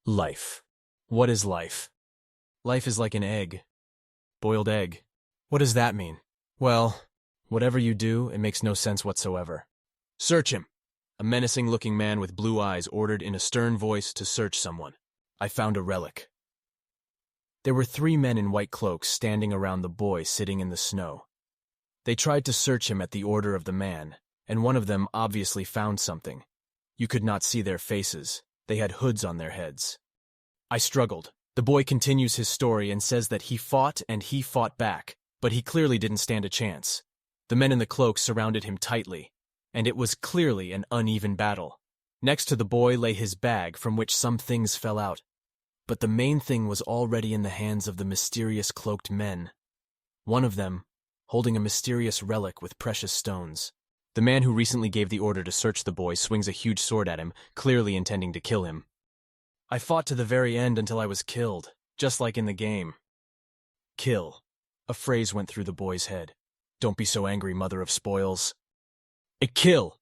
Life. What is life? Life is like an egg. Boiled egg. What does that mean? Well, whatever you do, it makes no sense whatsoever. Search him! A menacing-looking man with blue eyes ordered in a stern voice to search someone. I found a relic. There were 3 men in white cloaks standing around the boy sitting in the snow. They tried to search him at the order of the man, and one of them obviously found something. You could not see their faces. They had hoods on their heads. I struggled. The boy continues his story and says that he fought and he fought back, but he clearly didn't stand a chance. The men in the cloaks surrounded him tightly, and it was clearly an uneven battle. Next to the boy lay his bag from which some things fell out. But the main thing was already in the hands of the mysterious cloaked men. One of them, holding a mysterious relic with precious stones. The man who recently gave the order to search the boy swings a huge sword at him, clearly intending to kill him. I fought to the very end until I was killed, just like in the game. Kill. A phrase went through the boy's head. Don't be so angry, mother of spoils. Kill!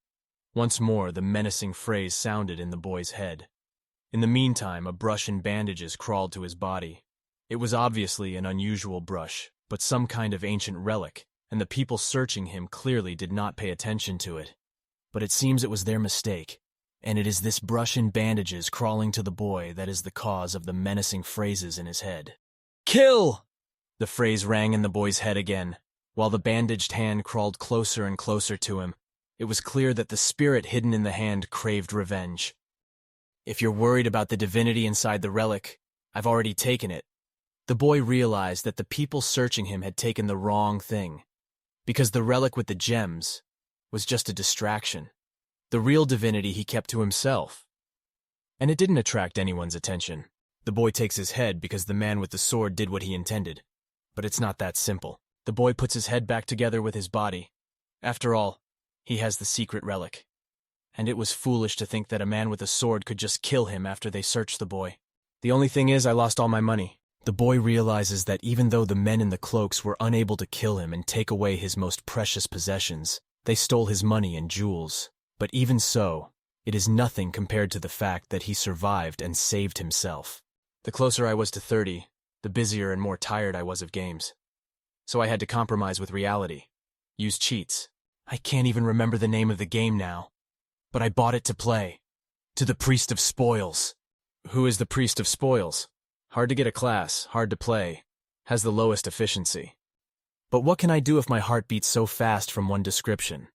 Once more, the menacing phrase sounded in the boy's head. In the meantime, a brush and bandages crawled to his body. It was obviously an unusual brush, but some kind of ancient relic, and the people searching him clearly did not pay attention to it. But it seems it was their mistake, and it is this brush and bandages crawling to the boy that is the cause of the menacing phrases in his head. Kill! The phrase rang in the boy's head again, while the bandaged hand crawled closer and closer to him. It was clear that the spirit hidden in the hand craved revenge. If you're worried about the divinity inside the relic, I've already taken it. The boy realized that the people searching him had taken the wrong thing, because the relic with the gems was just a distraction. The real divinity he kept to himself. And it didn't attract anyone's attention. The boy takes his head because the man with the sword did what he intended. But it's not that simple. The boy puts his head back together with his body. After all, he has the secret relic. And it was foolish to think that a man with a sword could just kill him after they searched the boy. The only thing is, I lost all my money. The boy realizes that even though the men in the cloaks were unable to kill him and take away his most precious possessions, they stole his money and jewels. But even so, it is nothing compared to the fact that he survived and saved himself. The closer I was to 30, the busier and more tired I was of games. So I had to compromise with reality. Use cheats. I can't even remember the name of the game now. But I bought it to play. To the Priest of Spoils. Who is the Priest of Spoils? Hard to get a class, hard to play. Has the lowest efficiency. But what can I do if my heart beats so fast from one description?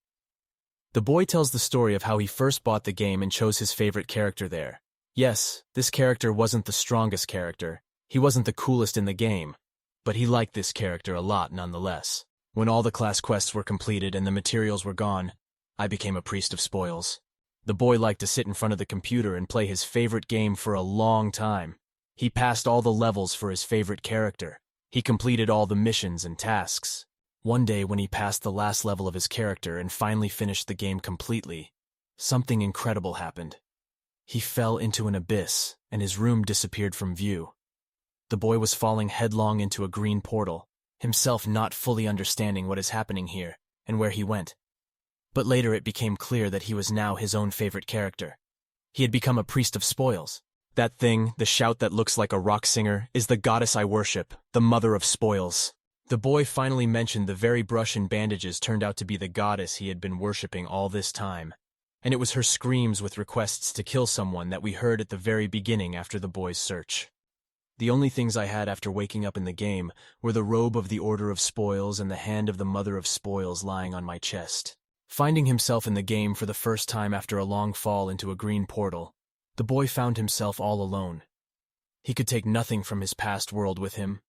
The boy tells the story of how he first bought the game and chose his favorite character there. Yes, this character wasn't the strongest character. He wasn't the coolest in the game. But he liked this character a lot nonetheless. When all the class quests were completed and the materials were gone, I became a Priest of Spoils. The boy liked to sit in front of the computer and play his favorite game for a long time. He passed all the levels for his favorite character. He completed all the missions and tasks. One day when he passed the last level of his character and finally finished the game completely, something incredible happened. He fell into an abyss, and his room disappeared from view. The boy was falling headlong into a green portal, himself not fully understanding what is happening here and where he went. But later it became clear that he was now his own favorite character. He had become a Priest of Spoils. That thing, the shout that looks like a rock singer, is the goddess I worship, the Mother of Spoils. The boy finally mentioned the very brush and bandages turned out to be the goddess he had been worshipping all this time. And it was her screams with requests to kill someone that we heard at the very beginning after the boy's search. The only things I had after waking up in the game were the robe of the Order of Spoils and the hand of the Mother of Spoils lying on my chest. Finding himself in the game for the first time after a long fall into a green portal, the boy found himself all alone. He could take nothing from his past world with him.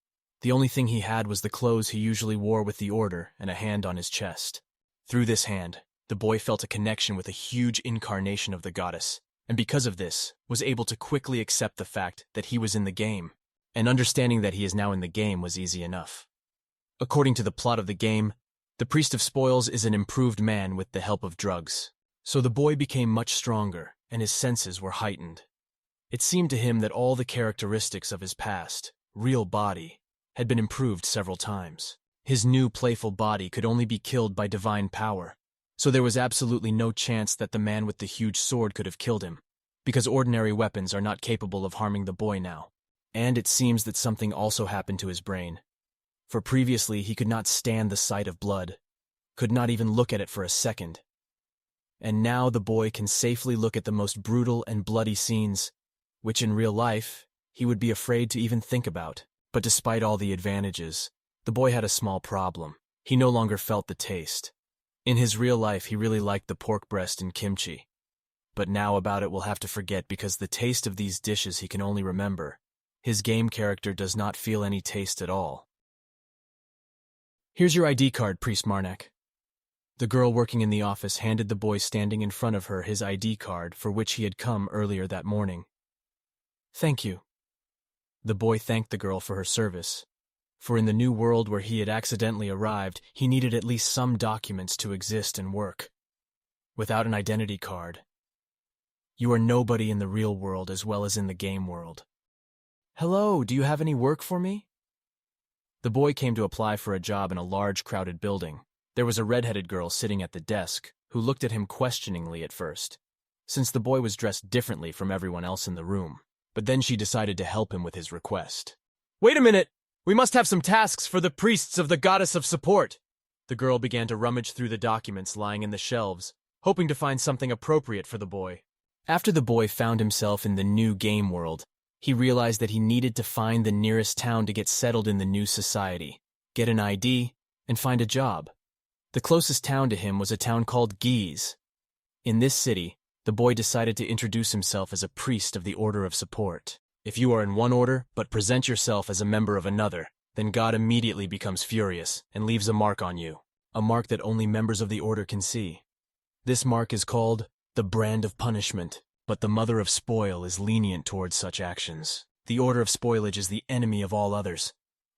The only thing he had was the clothes he usually wore with the Order and a hand on his chest. Through this hand, the boy felt a connection with a huge incarnation of the goddess, and because of this, was able to quickly accept the fact that he was in the game, and understanding that he is now in the game was easy enough. According to the plot of the game, the Priest of Spoils is an improved man with the help of drugs. So the boy became much stronger, and his senses were heightened. It seemed to him that all the characteristics of his past, real body, had been improved several times. His new playful body could only be killed by divine power, so there was absolutely no chance that the man with the huge sword could have killed him. because ordinary weapons are not capable of harming the boy now. And it seems that something also happened to his brain. For previously he could not stand the sight of blood, could not even look at it for a second. And now the boy can safely look at the most brutal and bloody scenes, which in real life he would be afraid to even think about. But despite all the advantages, the boy had a small problem. He no longer felt the taste. In his real life, he really liked the pork breast and kimchi. But now about it we'll have to forget because the taste of these dishes he can only remember. His game character does not feel any taste at all. Here's your ID card, Priest Marnak. The girl working in the office handed the boy standing in front of her his ID card for which he had come earlier that morning. Thank you. The boy thanked the girl for her service, for in the new world where he had accidentally arrived, he needed at least some documents to exist and work. Without an identity card, you are nobody in the real world as well as in the game world. Hello, do you have any work for me? The boy came to apply for a job in a large, crowded building. There was a red-headed girl sitting at the desk who looked at him questioningly at first, since the boy was dressed differently from everyone else in the room. But then she decided to help him with his request. Wait a minute! We must have some tasks for the priests of the goddess of support! The girl began to rummage through the documents lying in the shelves, hoping to find something appropriate for the boy. After the boy found himself in the new game world, he realized that he needed to find the nearest town to get settled in the new society, get an ID, and find a job. The closest town to him was a town called Gies. In this city, the boy decided to introduce himself as a priest of the Order of Support. If you are in one order, but present yourself as a member of another, then God immediately becomes furious and leaves a mark on you, a mark that only members of the order can see. This mark is called the Brand of Punishment, but the Mother of Spoil is lenient towards such actions. The Order of Spoilage is the enemy of all others,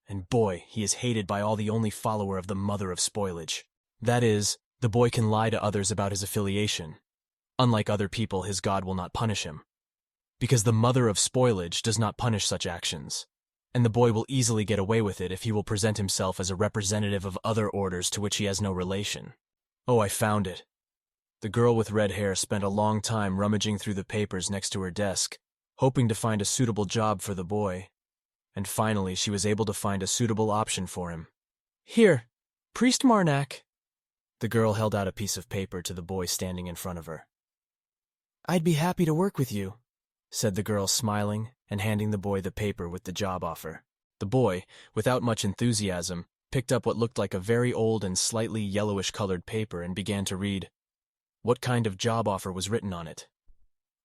and boy, he is hated by all the only follower of the Mother of Spoilage. That is, the boy can lie to others about his affiliation. Unlike other people, his God will not punish him, because the Mother of Spoilage does not punish such actions, and the boy will easily get away with it if he will present himself as a representative of other orders to which he has no relation. Oh, I found it. The girl with red hair spent a long time rummaging through the papers next to her desk, hoping to find a suitable job for the boy, and finally she was able to find a suitable option for him. Here, Priest Marnak. The girl held out a piece of paper to the boy standing in front of her. I'd be happy to work with you, said the girl, smiling and handing the boy the paper with the job offer. The boy, without much enthusiasm, picked up what looked like a very old and slightly yellowish-colored paper and began to read. What kind of job offer was written on it?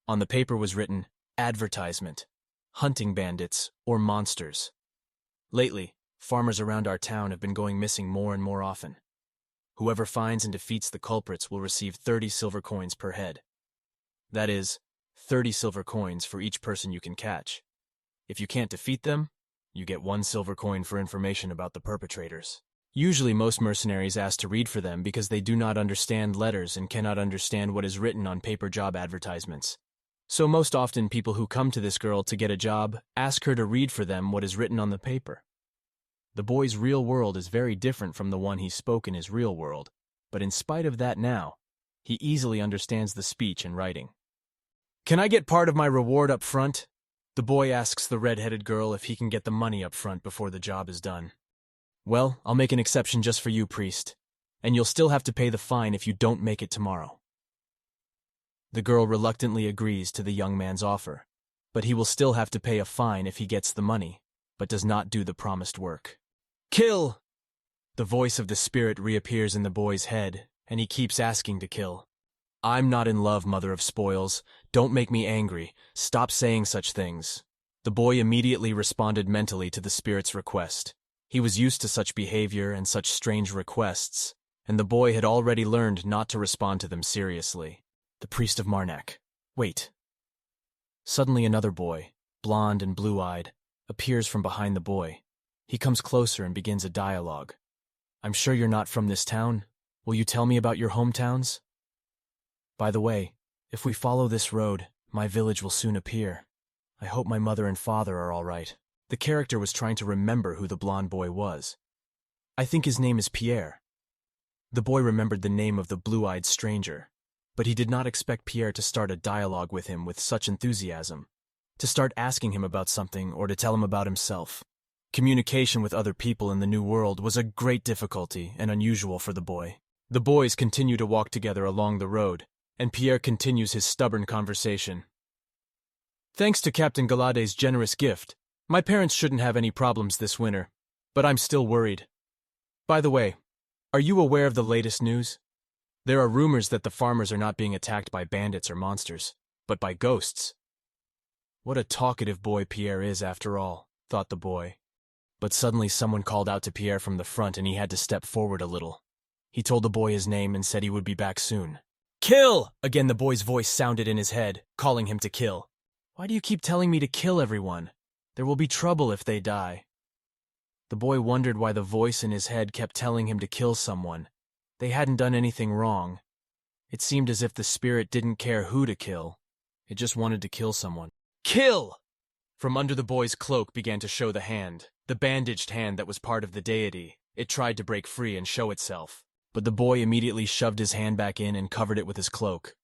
On the paper was written, Advertisement, Hunting Bandits or Monsters. Lately, farmers around our town have been going missing more and more often. Whoever finds and defeats the culprits will receive 30 silver coins per head. That is, 30 silver coins for each person you can catch. If you can't defeat them, you get 1 silver coin for information about the perpetrators. Usually most mercenaries ask to read for them because they do not understand letters and cannot understand what is written on paper job advertisements. So most often people who come to this girl to get a job ask her to read for them what is written on the paper. The boy's real world is very different from the one he spoke in his real world, but in spite of that now, he easily understands the speech and writing. Can I get part of my reward up front? The boy asks the red-headed girl if he can get the money up front before the job is done. Well, I'll make an exception just for you, priest, and you'll still have to pay the fine if you don't make it tomorrow. The girl reluctantly agrees to the young man's offer, but he will still have to pay a fine if he gets the money, but does not do the promised work. Kill! The voice of the spirit reappears in the boy's head, and he keeps asking to kill. I'm not in love, Mother of Spoils. Don't make me angry. Stop saying such things. The boy immediately responded mentally to the spirit's request. He was used to such behavior and such strange requests, and the boy had already learned not to respond to them seriously. The priest of Marnak. Wait. Suddenly another boy, blond and blue-eyed, appears from behind the boy. He comes closer and begins a dialogue. I'm sure you're not from this town. Will you tell me about your hometowns? By the way, if we follow this road, my village will soon appear. I hope my mother and father are all right. The character was trying to remember who the blond boy was. I think his name is Pierre. The boy remembered the name of the blue-eyed stranger. But he did not expect Pierre to start a dialogue with him with such enthusiasm, to start asking him about something or to tell him about himself. Communication with other people in the new world was a great difficulty and unusual for the boy. The boys continue to walk together along the road, and Pierre continues his stubborn conversation. Thanks to Captain Galade's generous gift, my parents shouldn't have any problems this winter, but I'm still worried. By the way, are you aware of the latest news? There are rumors that the farmers are not being attacked by bandits or monsters, but by ghosts. What a talkative boy Pierre is, after all, thought the boy. But suddenly someone called out to Pierre from the front and he had to step forward a little. He told the boy his name and said he would be back soon. Kill! Again the boy's voice sounded in his head, calling him to kill. Why do you keep telling me to kill everyone? There will be trouble if they die. The boy wondered why the voice in his head kept telling him to kill someone. They hadn't done anything wrong. It seemed as if the spirit didn't care who to kill. It just wanted to kill someone. Kill! From under the boy's cloak began to show the hand, the bandaged hand that was part of the deity. It tried to break free and show itself, but the boy immediately shoved his hand back in and covered it with his cloak.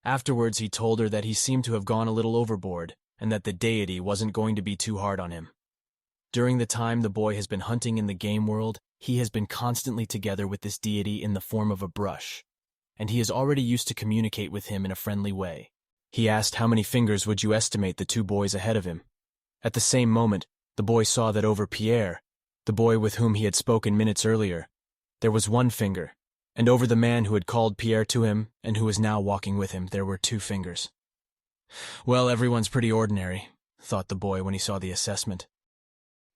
Afterwards, he told her that he seemed to have gone a little overboard and that the deity wasn't going to be too hard on him. During the time the boy has been hunting in the game world, he has been constantly together with this deity in the form of a brush, and he is already used to communicate with him in a friendly way. He asked how many fingers would you estimate the two boys ahead of him. At the same moment, the boy saw that over Pierre, the boy with whom he had spoken minutes earlier, there was one finger, and over the man who had called Pierre to him and who was now walking with him, there were 2 fingers. Well, everyone's pretty ordinary, thought the boy when he saw the assessment.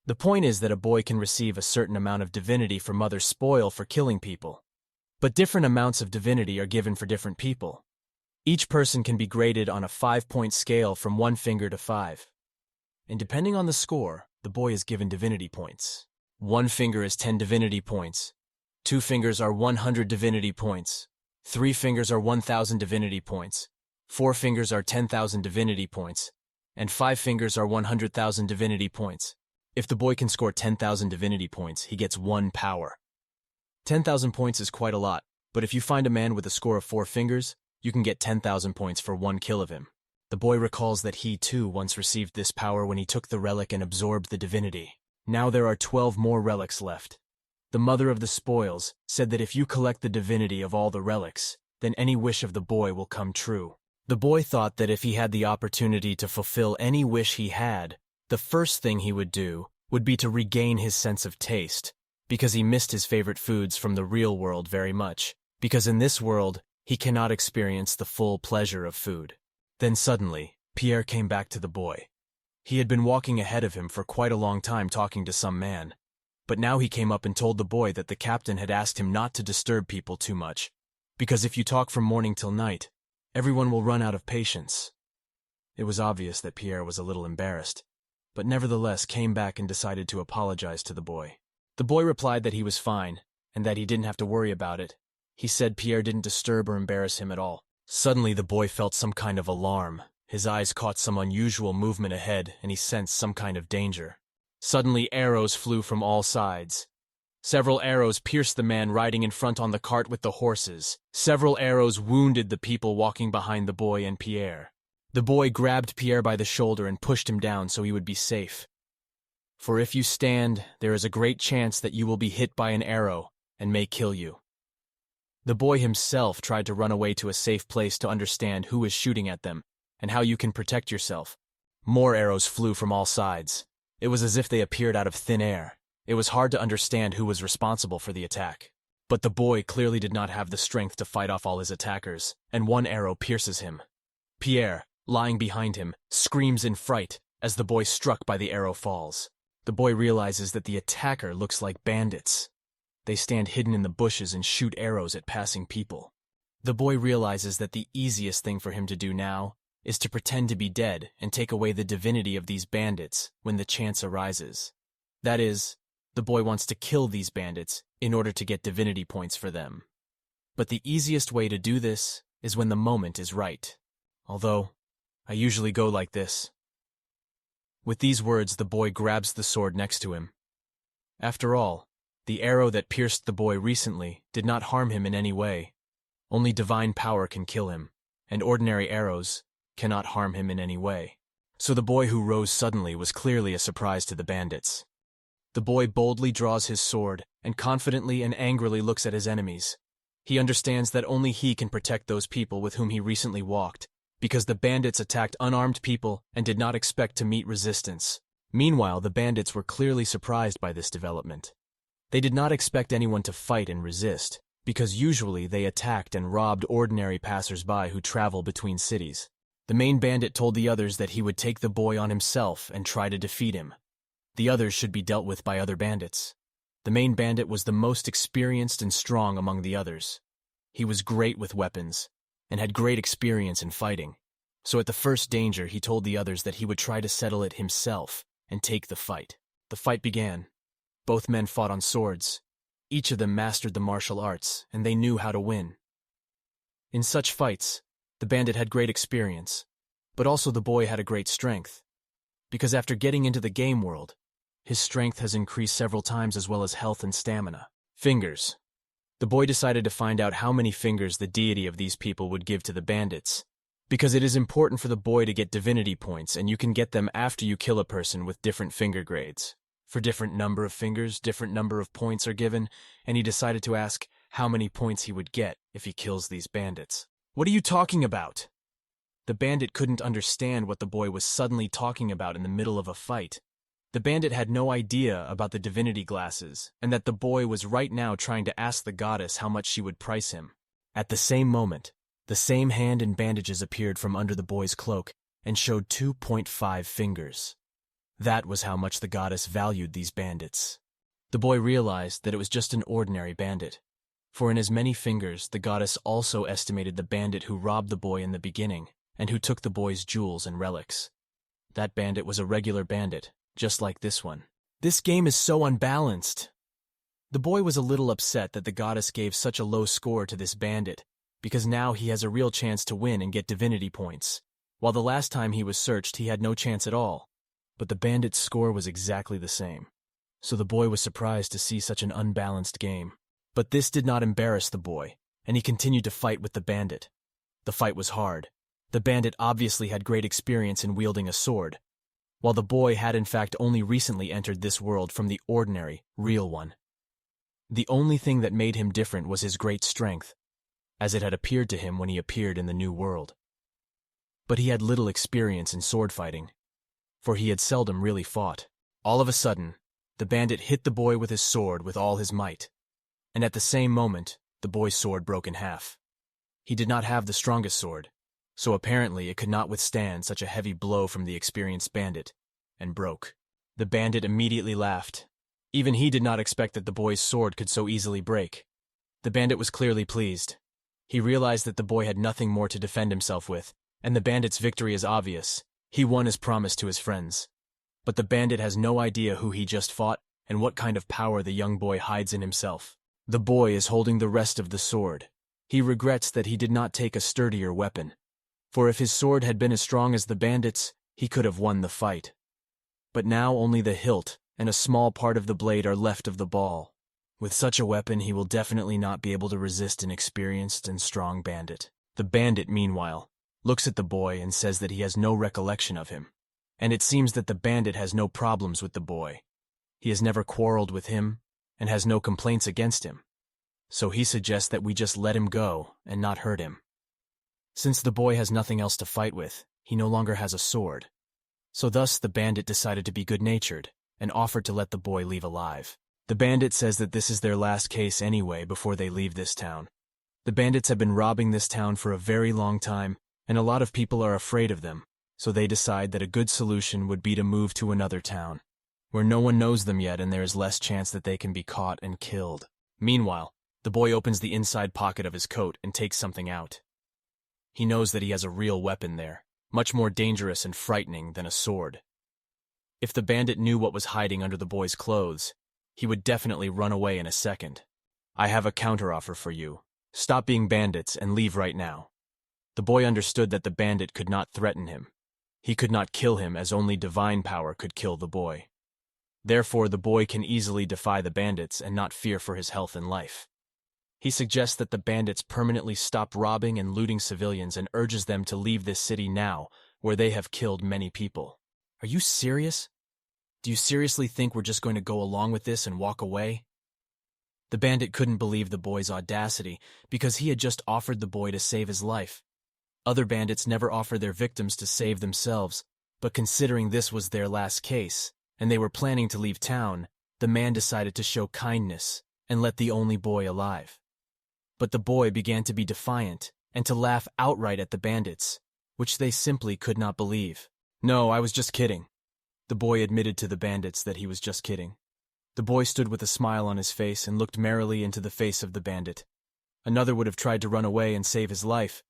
The point is that a boy can receive a certain amount of divinity for mother's spoil for killing people, but different amounts of divinity are given for different people. Each person can be graded on a 5-point scale from 1 finger to 5. And depending on the score, the boy is given divinity points. 1 finger is 10 divinity points. 2 fingers are 100 divinity points. 3 fingers are 1,000 divinity points. 4 fingers are 10,000 divinity points. And 5 fingers are 100,000 divinity points. If the boy can score 10,000 divinity points, he gets 1 power. 10,000 points is quite a lot, but if you find a man with a score of 4 fingers, you can get 10,000 points for 1 kill of him. The boy recalls that he, too, once received this power when he took the relic and absorbed the divinity. Now there are 12 more relics left. The mother of the spoils said that if you collect the divinity of all the relics, then any wish of the boy will come true. The boy thought that if he had the opportunity to fulfill any wish he had, the first thing he would do would be to regain his sense of taste, because he missed his favorite foods from the real world very much, because in this world, he cannot experience the full pleasure of food. Then suddenly, Pierre came back to the boy. He had been walking ahead of him for quite a long time talking to some man, but now he came up and told the boy that the captain had asked him not to disturb people too much, because if you talk from morning till night, everyone will run out of patience. It was obvious that Pierre was a little embarrassed, but nevertheless came back and decided to apologize to the boy. The boy replied that he was fine, and that he didn't have to worry about it. He said Pierre didn't disturb or embarrass him at all. Suddenly the boy felt some kind of alarm. His eyes caught some unusual movement ahead, and he sensed some kind of danger. Suddenly arrows flew from all sides. Several arrows pierced the man riding in front on the cart with the horses. Several arrows wounded the people walking behind the boy and Pierre. The boy grabbed Pierre by the shoulder and pushed him down so he would be safe. For if you stand, there is a great chance that you will be hit by an arrow and may kill you. The boy himself tried to run away to a safe place to understand who is shooting at them and how you can protect yourself. More arrows flew from all sides. It was as if they appeared out of thin air. It was hard to understand who was responsible for the attack. But the boy clearly did not have the strength to fight off all his attackers, and one arrow pierces him. Pierre, lying behind him, screams in fright as the boy struck by the arrow falls. The boy realizes that the attacker looks like bandits. They stand hidden in the bushes and shoot arrows at passing people. The boy realizes that the easiest thing for him to do now is to pretend to be dead and take away the divinity of these bandits when the chance arises. That is, the boy wants to kill these bandits in order to get divinity points for them. But the easiest way to do this is when the moment is right. Although, I usually go like this. With these words, the boy grabs the sword next to him. After all, the arrow that pierced the boy recently did not harm him in any way. Only divine power can kill him, and ordinary arrows cannot harm him in any way. So the boy who rose suddenly was clearly a surprise to the bandits. The boy boldly draws his sword and confidently and angrily looks at his enemies. He understands that only he can protect those people with whom he recently walked, because the bandits attacked unarmed people and did not expect to meet resistance. Meanwhile, the bandits were clearly surprised by this development. They did not expect anyone to fight and resist, because usually they attacked and robbed ordinary passers-by who travel between cities. The main bandit told the others that he would take the boy on himself and try to defeat him. The others should be dealt with by other bandits. The main bandit was the most experienced and strong among the others. He was great with weapons and had great experience in fighting. So at the first danger, he told the others that he would try to settle it himself and take the fight. The fight began. Both men fought on swords. Each of them mastered the martial arts, and they knew how to win. In such fights, the bandit had great experience, but also the boy had a great strength. Because after getting into the game world, his strength has increased several times as well as health and stamina. Fingers. The boy decided to find out how many fingers the deity of these people would give to the bandits, because it is important for the boy to get divinity points, and you can get them after you kill a person with different finger grades. For different number of fingers, different number of points are given, and he decided to ask how many points he would get if he kills these bandits. "What are you talking about?" The bandit couldn't understand what the boy was suddenly talking about in the middle of a fight. The bandit had no idea about the divinity glasses, and that the boy was right now trying to ask the goddess how much she would price him. At the same moment, the same hand in bandages appeared from under the boy's cloak and showed 2.5 fingers. That was how much the goddess valued these bandits. The boy realized that it was just an ordinary bandit, for in as many fingers, the goddess also estimated the bandit who robbed the boy in the beginning and who took the boy's jewels and relics. That bandit was a regular bandit, just like this one. This game is so unbalanced. The boy was a little upset that the goddess gave such a low score to this bandit, because now he has a real chance to win and get divinity points, while the last time he was searched he had no chance at all. But the bandit's score was exactly the same. So the boy was surprised to see such an unbalanced game. But this did not embarrass the boy, and he continued to fight with the bandit. The fight was hard. The bandit obviously had great experience in wielding a sword, while the boy had in fact only recently entered this world from the ordinary, real one. The only thing that made him different was his great strength, as it had appeared to him when he appeared in the new world. But he had little experience in sword fighting, for he had seldom really fought. All of a sudden, the bandit hit the boy with his sword with all his might, and at the same moment, the boy's sword broke in half. He did not have the strongest sword, so apparently it could not withstand such a heavy blow from the experienced bandit, and broke. The bandit immediately laughed. Even he did not expect that the boy's sword could so easily break. The bandit was clearly pleased. He realized that the boy had nothing more to defend himself with, and the bandit's victory is obvious. He won his promise to his friends. But the bandit has no idea who he just fought and what kind of power the young boy hides in himself. The boy is holding the rest of the sword. He regrets that he did not take a sturdier weapon, for if his sword had been as strong as the bandit's, he could have won the fight. But now only the hilt and a small part of the blade are left of the ball. With such a weapon, he will definitely not be able to resist an experienced and strong bandit. The bandit, meanwhile, looks at the boy and says that he has no recollection of him. And it seems that the bandit has no problems with the boy. He has never quarreled with him and has no complaints against him. So he suggests that we just let him go and not hurt him. Since the boy has nothing else to fight with, he no longer has a sword. So thus the bandit decided to be good-natured and offered to let the boy leave alive. The bandit says that this is their last case anyway before they leave this town. The bandits have been robbing this town for a very long time, and a lot of people are afraid of them, so they decide that a good solution would be to move to another town, where no one knows them yet and there is less chance that they can be caught and killed. Meanwhile, the boy opens the inside pocket of his coat and takes something out. He knows that he has a real weapon there, much more dangerous and frightening than a sword. If the bandit knew what was hiding under the boy's clothes, he would definitely run away in a second. "I have a counteroffer for you. Stop being bandits and leave right now." The boy understood that the bandit could not threaten him. He could not kill him, as only divine power could kill the boy. Therefore, the boy can easily defy the bandits and not fear for his health and life. He suggests that the bandits permanently stop robbing and looting civilians and urges them to leave this city now, where they have killed many people. Are you serious? Do you seriously think we're just going to go along with this and walk away? The bandit couldn't believe the boy's audacity because he had just offered the boy to save his life. Other bandits never offer their victims to save themselves, but considering this was their last case, and they were planning to leave town, the man decided to show kindness and let the only boy alive. But the boy began to be defiant and to laugh outright at the bandits, which they simply could not believe. No, I was just kidding. The boy admitted to the bandits that he was just kidding. The boy stood with a smile on his face and looked merrily into the face of the bandit. Another would have tried to run away and save his life,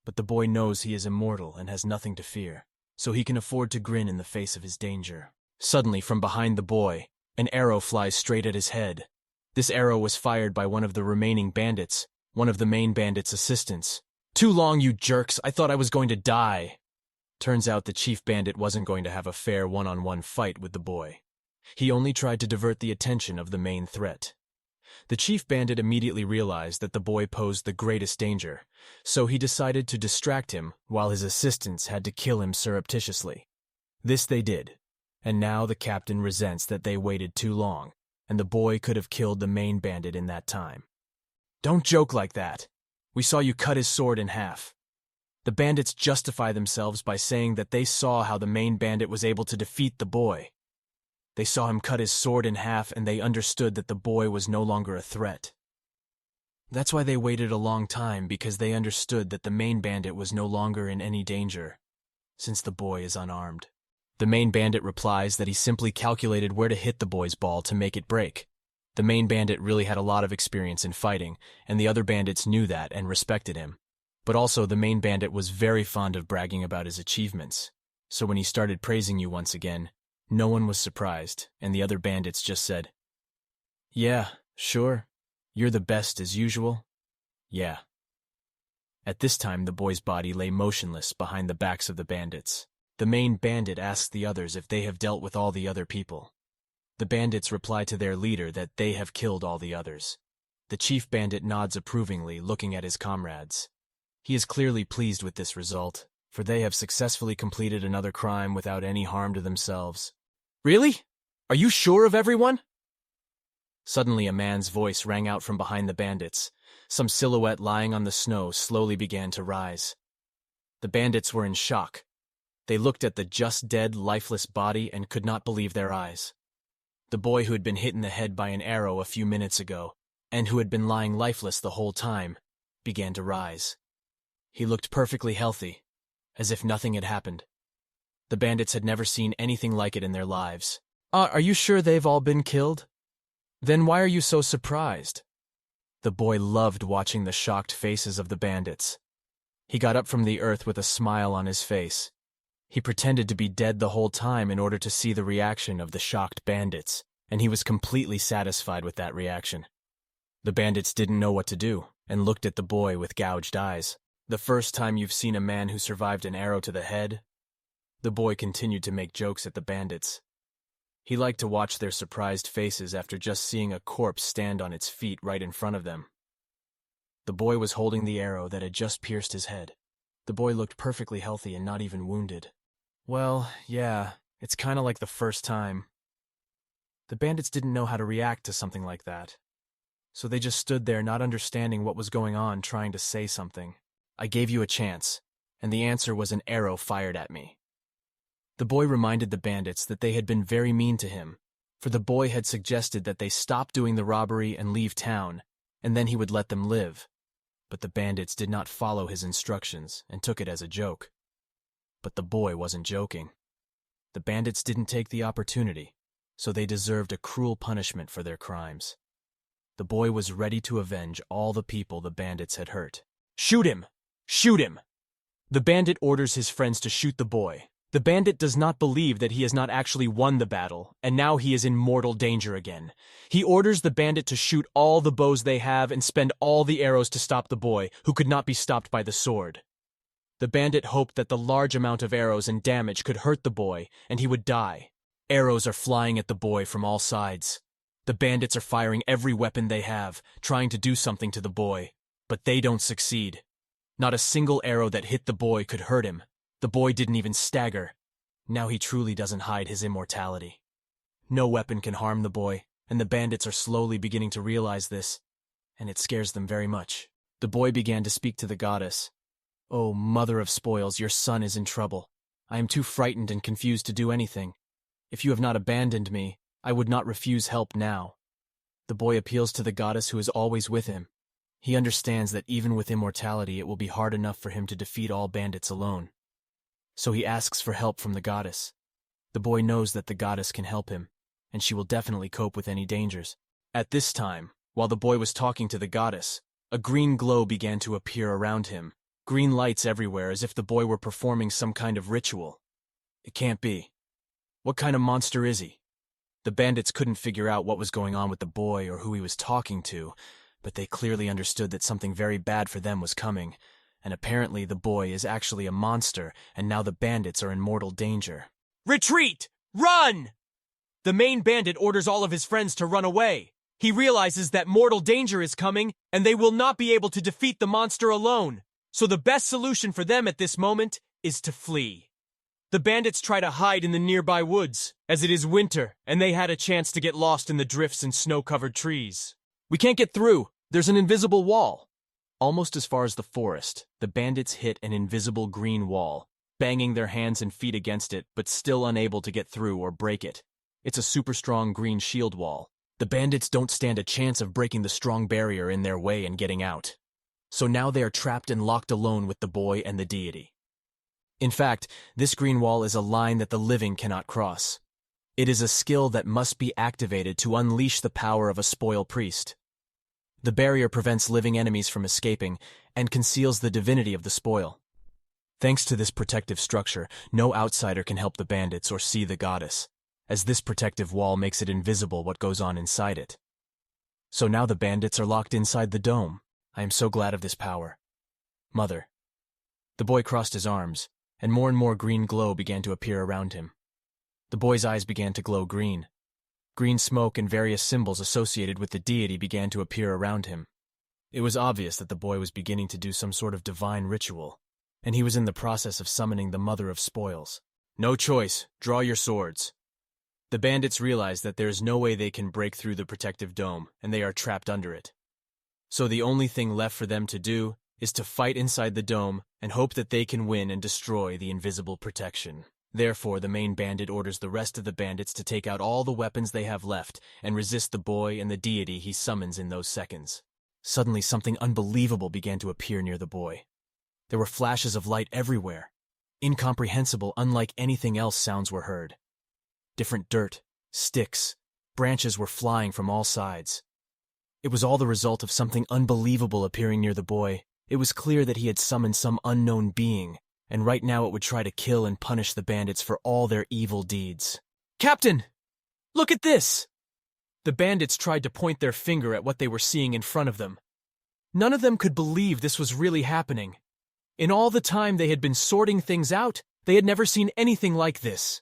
but the boy knows he is immortal and has nothing to fear, so he can afford to grin in the face of his danger. Suddenly, from behind the boy, an arrow flies straight at his head. This arrow was fired by one of the remaining bandits, one of the main bandit's assistants. "Too long, you jerks! I thought I was going to die!" Turns out the chief bandit wasn't going to have a fair one-on-one fight with the boy. He only tried to divert the attention of the main threat. The chief bandit immediately realized that the boy posed the greatest danger, so he decided to distract him while his assistants had to kill him surreptitiously. This they did, and now the captain resents that they waited too long, and the boy could have killed the main bandit in that time. "Don't joke like that. We saw you cut his sword in half." The bandits justify themselves by saying that they saw how the main bandit was able to defeat the boy. They saw him cut his sword in half and they understood that the boy was no longer a threat. That's why they waited a long time, because they understood that the main bandit was no longer in any danger, since the boy is unarmed. The main bandit replies that he simply calculated where to hit the boy's ball to make it break. The main bandit really had a lot of experience in fighting, and the other bandits knew that and respected him. But also the main bandit was very fond of bragging about his achievements, so when he started praising you once again, no one was surprised, and the other bandits just said, "Yeah, sure. You're the best as usual. Yeah." At this time, the boy's body lay motionless behind the backs of the bandits. The main bandit asks the others if they have dealt with all the other people. The bandits reply to their leader that they have killed all the others. The chief bandit nods approvingly, looking at his comrades. He is clearly pleased with this result, for they have successfully completed another crime without any harm to themselves. "Really? Are you sure of everyone?" Suddenly a man's voice rang out from behind the bandits. Some silhouette lying on the snow slowly began to rise. The bandits were in shock. They looked at the just dead, lifeless body and could not believe their eyes. The boy who had been hit in the head by an arrow a few minutes ago, and who had been lying lifeless the whole time, began to rise. He looked perfectly healthy, as if nothing had happened. The bandits had never seen anything like it in their lives. Are you sure they've all been killed? Then why are you so surprised?" The boy loved watching the shocked faces of the bandits. He got up from the earth with a smile on his face. He pretended to be dead the whole time in order to see the reaction of the shocked bandits, and he was completely satisfied with that reaction. The bandits didn't know what to do, and looked at the boy with gouged eyes. "The first time you've seen a man who survived an arrow to the head?" The boy continued to make jokes at the bandits. He liked to watch their surprised faces after just seeing a corpse stand on its feet right in front of them. The boy was holding the arrow that had just pierced his head. The boy looked perfectly healthy and not even wounded. "Well, yeah, it's kind of like the first time." The bandits didn't know how to react to something like that, so they just stood there not understanding what was going on, trying to say something. "I gave you a chance, and the answer was an arrow fired at me." The boy reminded the bandits that they had been very mean to him, for the boy had suggested that they stop doing the robbery and leave town, and then he would let them live. But the bandits did not follow his instructions and took it as a joke. But the boy wasn't joking. The bandits didn't take the opportunity, so they deserved a cruel punishment for their crimes. The boy was ready to avenge all the people the bandits had hurt. "Shoot him! Shoot him!" The bandit orders his friends to shoot the boy. The bandit does not believe that he has not actually won the battle, and now he is in mortal danger again. He orders the bandit to shoot all the bows they have and spend all the arrows to stop the boy, who could not be stopped by the sword. The bandit hoped that the large amount of arrows and damage could hurt the boy, and he would die. Arrows are flying at the boy from all sides. The bandits are firing every weapon they have, trying to do something to the boy, but they don't succeed. Not a single arrow that hit the boy could hurt him. The boy didn't even stagger. Now he truly doesn't hide his immortality. No weapon can harm the boy, and the bandits are slowly beginning to realize this, and it scares them very much. The boy began to speak to the goddess. "Oh, mother of spoils, your son is in trouble. I am too frightened and confused to do anything. If you have not abandoned me, I would not refuse help now." The boy appeals to the goddess who is always with him. He understands that even with immortality it will be hard enough for him to defeat all bandits alone. So he asks for help from the goddess. The boy knows that the goddess can help him, and she will definitely cope with any dangers. At this time, while the boy was talking to the goddess, a green glow began to appear around him. Green lights everywhere, as if the boy were performing some kind of ritual. It can't be. What kind of monster is he? The bandits couldn't figure out what was going on with the boy or who he was talking to, but they clearly understood that something very bad for them was coming, and apparently the boy is actually a monster, and now the bandits are in mortal danger. "Retreat! Run!" The main bandit orders all of his friends to run away. He realizes that mortal danger is coming, and they will not be able to defeat the monster alone. So the best solution for them at this moment is to flee. The bandits try to hide in the nearby woods, as it is winter, and they had a chance to get lost in the drifts and snow-covered trees. "We can't get through. There's an invisible wall." Almost as far as the forest, the bandits hit an invisible green wall, banging their hands and feet against it, but still unable to get through or break it. It's a super strong green shield wall. The bandits don't stand a chance of breaking the strong barrier in their way and getting out. So now they are trapped and locked alone with the boy and the deity. In fact, this green wall is a line that the living cannot cross. It is a skill that must be activated to unleash the power of a spoil priest. The barrier prevents living enemies from escaping and conceals the divinity of the spoil. Thanks to this protective structure, no outsider can help the bandits or see the goddess, as this protective wall makes it invisible what goes on inside it. So now the bandits are locked inside the dome. I am so glad of this power. Mother. The boy crossed his arms, and more green glow began to appear around him. The boy's eyes began to glow green. Green smoke and various symbols associated with the deity began to appear around him. It was obvious that the boy was beginning to do some sort of divine ritual, and he was in the process of summoning the mother of spoils. "No choice. Draw your swords." The bandits realize that there is no way they can break through the protective dome, and they are trapped under it. So the only thing left for them to do is to fight inside the dome and hope that they can win and destroy the invisible protection. Therefore, the main bandit orders the rest of the bandits to take out all the weapons they have left and resist the boy and the deity he summons in those seconds. Suddenly, something unbelievable began to appear near the boy. There were flashes of light everywhere. Incomprehensible, unlike anything else, sounds were heard. Different dirt, sticks, branches were flying from all sides. It was all the result of something unbelievable appearing near the boy. It was clear that he had summoned some unknown being, and right now it would try to kill and punish the bandits for all their evil deeds. "Captain! Look at this!" The bandits tried to point their finger at what they were seeing in front of them. None of them could believe this was really happening. In all the time they had been sorting things out, they had never seen anything like this.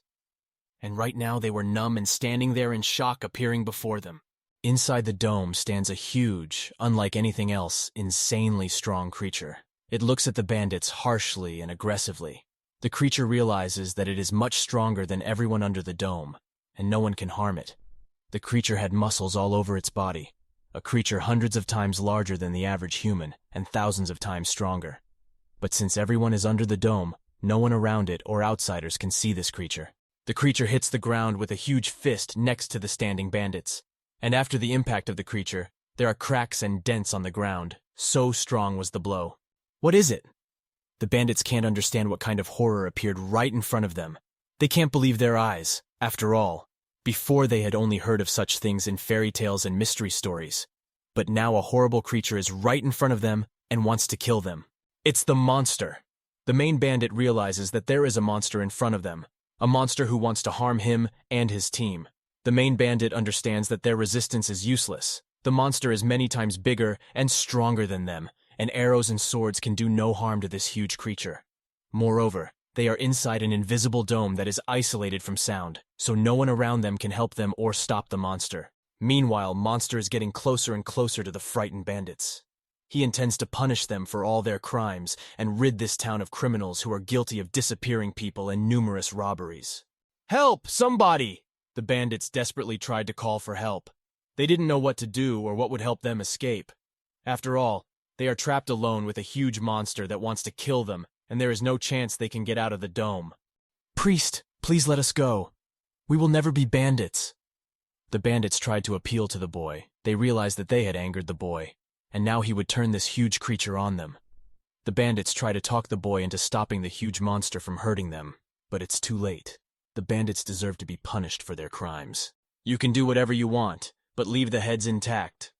And right now they were numb and standing there in shock appearing before them. Inside the dome stands a huge, unlike anything else, insanely strong creature. It looks at the bandits harshly and aggressively. The creature realizes that it is much stronger than everyone under the dome, and no one can harm it. The creature had muscles all over its body, a creature hundreds of times larger than the average human, and thousands of times stronger. But since everyone is under the dome, no one around it or outsiders can see this creature. The creature hits the ground with a huge fist next to the standing bandits. And after the impact of the creature, there are cracks and dents on the ground. So strong was the blow. What is it? The bandits can't understand what kind of horror appeared right in front of them. They can't believe their eyes. After all, before they had only heard of such things in fairy tales and mystery stories. But now a horrible creature is right in front of them and wants to kill them. It's the monster. The main bandit realizes that there is a monster in front of them, a monster who wants to harm him and his team. The main bandit understands that their resistance is useless. The monster is many times bigger and stronger than them, and arrows and swords can do no harm to this huge creature. Moreover, they are inside an invisible dome that is isolated from sound, so no one around them can help them or stop the monster. Meanwhile, Monster is getting closer and closer to the frightened bandits. He intends to punish them for all their crimes and rid this town of criminals who are guilty of disappearing people and numerous robberies. Help! Somebody! The bandits desperately tried to call for help. They didn't know what to do or what would help them escape. After all, they are trapped alone with a huge monster that wants to kill them, and there is no chance they can get out of the dome. Priest, please let us go. We will never be bandits. The bandits tried to appeal to the boy. They realized that they had angered the boy, and now he would turn this huge creature on them. The bandits try to talk the boy into stopping the huge monster from hurting them, but it's too late. The bandits deserve to be punished for their crimes. You can do whatever you want, but leave the heads intact.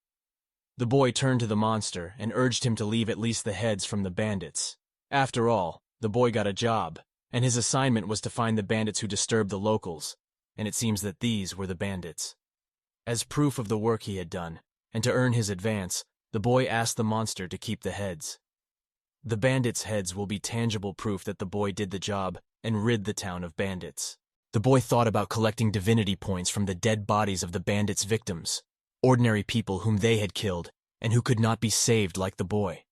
The boy turned to the monster and urged him to leave at least the heads from the bandits. After all, the boy got a job, and his assignment was to find the bandits who disturbed the locals, and it seems that these were the bandits. As proof of the work he had done, and to earn his advance, the boy asked the monster to keep the heads. The bandits' heads will be tangible proof that the boy did the job and rid the town of bandits. The boy thought about collecting divinity points from the dead bodies of the bandits' victims, ordinary people whom they had killed and who could not be saved like the boy.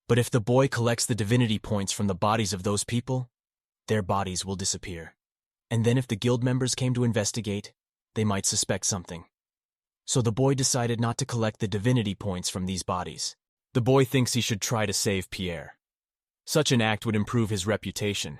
But if the boy collects the divinity points from the bodies of those people, their bodies will disappear. And then if the guild members came to investigate, they might suspect something. So the boy decided not to collect the divinity points from these bodies. The boy thinks he should try to save Pierre. Such an act would improve his reputation.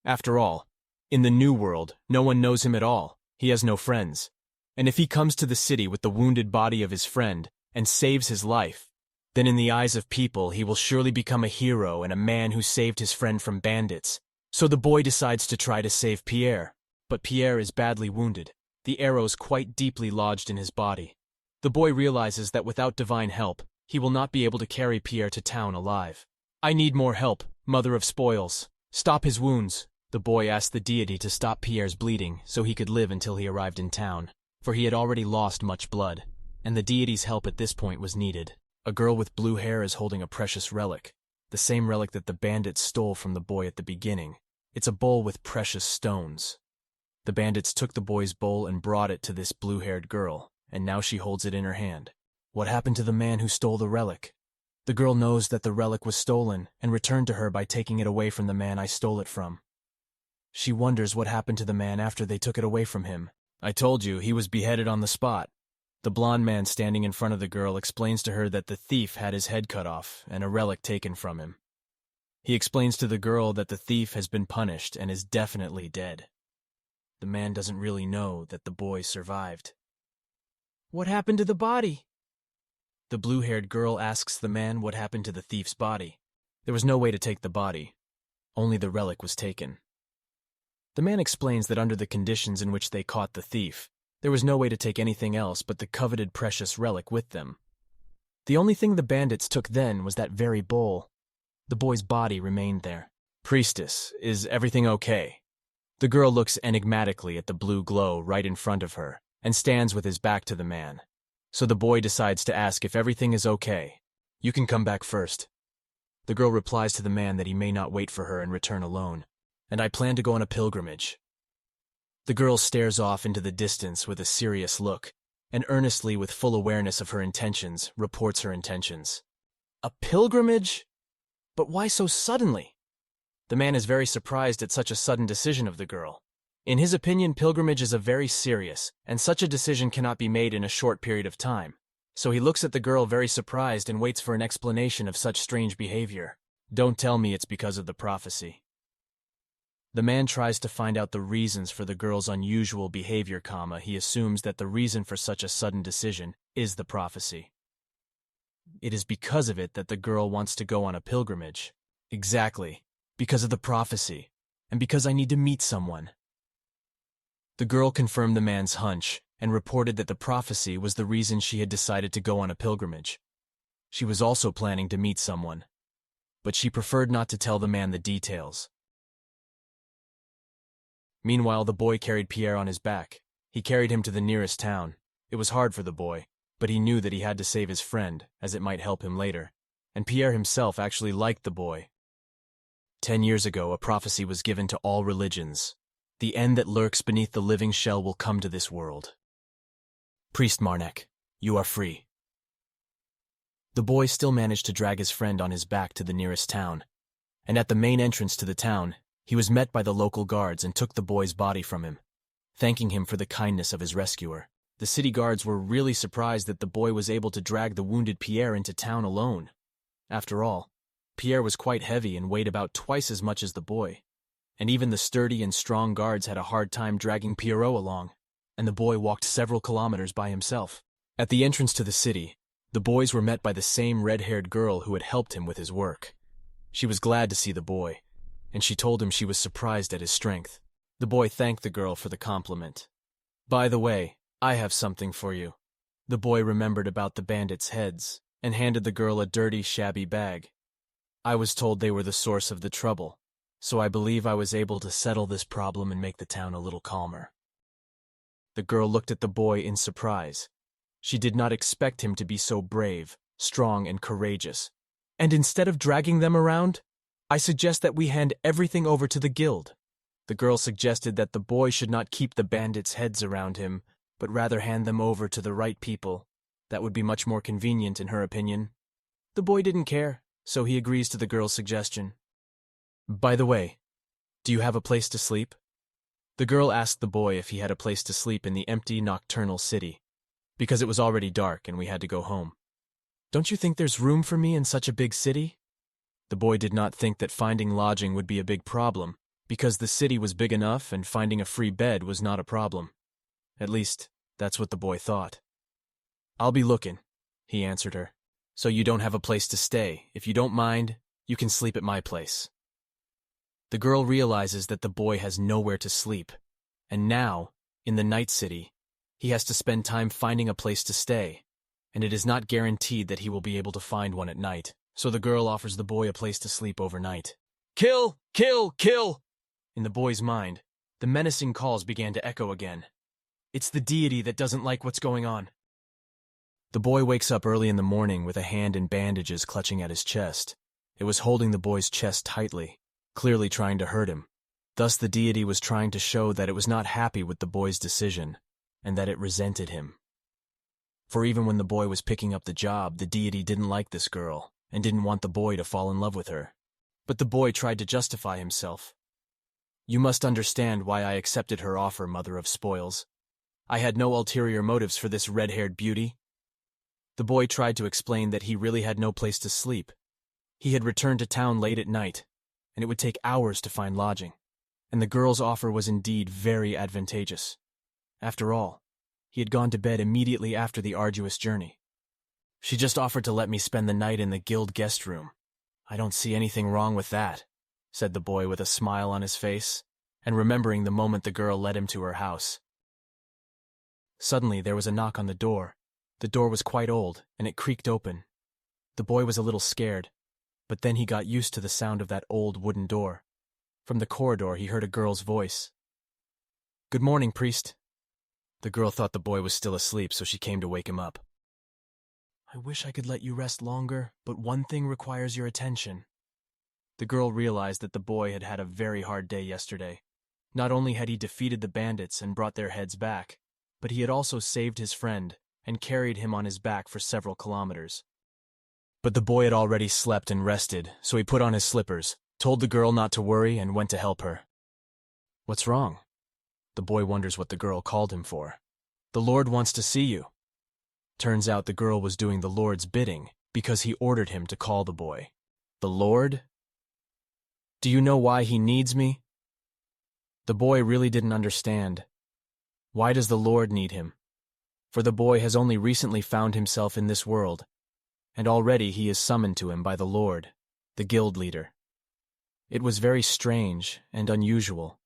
After all, in the new world, no one knows him at all. He has no friends. And if he comes to the city with the wounded body of his friend and saves his life, then in the eyes of people he will surely become a hero and a man who saved his friend from bandits. So the boy decides to try to save Pierre. But Pierre is badly wounded, the arrows quite deeply lodged in his body. The boy realizes that without divine help, he will not be able to carry Pierre to town alive. I need more help, Mother of Spoils. Stop his wounds. The boy asked the deity to stop Pierre's bleeding so he could live until he arrived in town, for he had already lost much blood, and the deity's help at this point was needed. A girl with blue hair is holding a precious relic, the same relic that the bandits stole from the boy at the beginning. It's a bowl with precious stones. The bandits took the boy's bowl and brought it to this blue-haired girl, and now she holds it in her hand. What happened to the man who stole the relic? The girl knows that the relic was stolen and returned to her by taking it away from the man I stole it from. She wonders what happened to the man after they took it away from him. I told you, he was beheaded on the spot. The blonde man standing in front of the girl explains to her that the thief had his head cut off and a relic taken from him. He explains to the girl that the thief has been punished and is definitely dead. The man doesn't really know that the boy survived. What happened to the body? The blue-haired girl asks the man what happened to the thief's body. There was no way to take the body. Only the relic was taken. The man explains that under the conditions in which they caught the thief, there was no way to take anything else but the coveted precious relic with them. The only thing the bandits took then was that very bowl. The boy's body remained there. Priestess, is everything okay? The girl looks enigmatically at the blue glow right in front of her and stands with his back to the man. So the boy decides to ask if everything is okay. You can come back first. The girl replies to the man that he may not wait for her and return alone. And I plan to go on a pilgrimage. The girl stares off into the distance with a serious look, and earnestly, with full awareness of her intentions, reports her intentions. A pilgrimage? But why so suddenly? The man is very surprised at such a sudden decision of the girl. In his opinion, pilgrimage is a very serious, and such a decision cannot be made in a short period of time. So he looks at the girl very surprised and waits for an explanation of such strange behavior. Don't tell me it's because of the prophecy. The man tries to find out the reasons for the girl's unusual behavior, he assumes that the reason for such a sudden decision is the prophecy. It is because of it that the girl wants to go on a pilgrimage. Exactly, because of the prophecy, and because I need to meet someone. The girl confirmed the man's hunch and reported that the prophecy was the reason she had decided to go on a pilgrimage. She was also planning to meet someone, but she preferred not to tell the man the details. Meanwhile, the boy carried Pierre on his back. He carried him to the nearest town. It was hard for the boy, but he knew that he had to save his friend, as it might help him later. And Pierre himself actually liked the boy. 10 years ago, a prophecy was given to all religions. The end that lurks beneath the living shell will come to this world. Priest Marnek, you are free. The boy still managed to drag his friend on his back to the nearest town, and at the main entrance to the town, he was met by the local guards and took the boy's body from him, thanking him for the kindness of his rescuer. The city guards were really surprised that the boy was able to drag the wounded Pierre into town alone. After all, Pierre was quite heavy and weighed about twice as much as the boy, and even the sturdy and strong guards had a hard time dragging Pierrot along, and the boy walked several kilometers by himself. At the entrance to the city, the boys were met by the same red-haired girl who had helped him with his work. She was glad to see the boy, and she told him she was surprised at his strength. The boy thanked the girl for the compliment. By the way, I have something for you. The boy remembered about the bandits' heads and handed the girl a dirty, shabby bag. I was told they were the source of the trouble, so I believe I was able to settle this problem and make the town a little calmer. The girl looked at the boy in surprise. She did not expect him to be so brave, strong, and courageous. And instead of dragging them around, I suggest that we hand everything over to the guild. The girl suggested that the boy should not keep the bandits' heads around him, but rather hand them over to the right people. That would be much more convenient in her opinion. The boy didn't care, so he agrees to the girl's suggestion. By the way, do you have a place to sleep? The girl asked the boy if he had a place to sleep in the empty, nocturnal city, because it was already dark and we had to go home. Don't you think there's room for me in such a big city? The boy did not think that finding lodging would be a big problem, because the city was big enough and finding a free bed was not a problem. At least, that's what the boy thought. I'll be looking, he answered her. So you don't have a place to stay. If you don't mind, you can sleep at my place. The girl realizes that the boy has nowhere to sleep, and now, in the night city, he has to spend time finding a place to stay, and it is not guaranteed that he will be able to find one at night, so the girl offers the boy a place to sleep overnight. Kill! Kill! Kill! In the boy's mind, the menacing calls began to echo again. It's the deity that doesn't like what's going on. The boy wakes up early in the morning with a hand in bandages clutching at his chest. It was holding the boy's chest tightly, clearly trying to hurt him. Thus the deity was trying to show that it was not happy with the boy's decision, and that it resented him. For even when the boy was picking up the job, the deity didn't like this girl, and didn't want the boy to fall in love with her. But the boy tried to justify himself. You must understand why I accepted her offer, Mother of Spoils. I had no ulterior motives for this red-haired beauty. The boy tried to explain that he really had no place to sleep. He had returned to town late at night, and it would take hours to find lodging, and the girl's offer was indeed very advantageous. After all, he had gone to bed immediately after the arduous journey. She just offered to let me spend the night in the guild guest room. I don't see anything wrong with that, said the boy with a smile on his face, and remembering the moment the girl led him to her house. Suddenly there was a knock on the door. The door was quite old, and it creaked open. The boy was a little scared, but then he got used to the sound of that old wooden door. From the corridor he heard a girl's voice. Good morning, priest. The girl thought the boy was still asleep, so she came to wake him up. I wish I could let you rest longer, but one thing requires your attention. The girl realized that the boy had had a very hard day yesterday. Not only had he defeated the bandits and brought their heads back, but he had also saved his friend and carried him on his back for several kilometers. But the boy had already slept and rested, so he put on his slippers, told the girl not to worry, and went to help her. What's wrong? The boy wonders what the girl called him for. The Lord wants to see you. Turns out the girl was doing the Lord's bidding because he ordered him to call the boy. The Lord? Do you know why he needs me? The boy really didn't understand. Why does the Lord need him? For the boy has only recently found himself in this world, and already he is summoned to him by the Lord, the guild leader. It was very strange and unusual.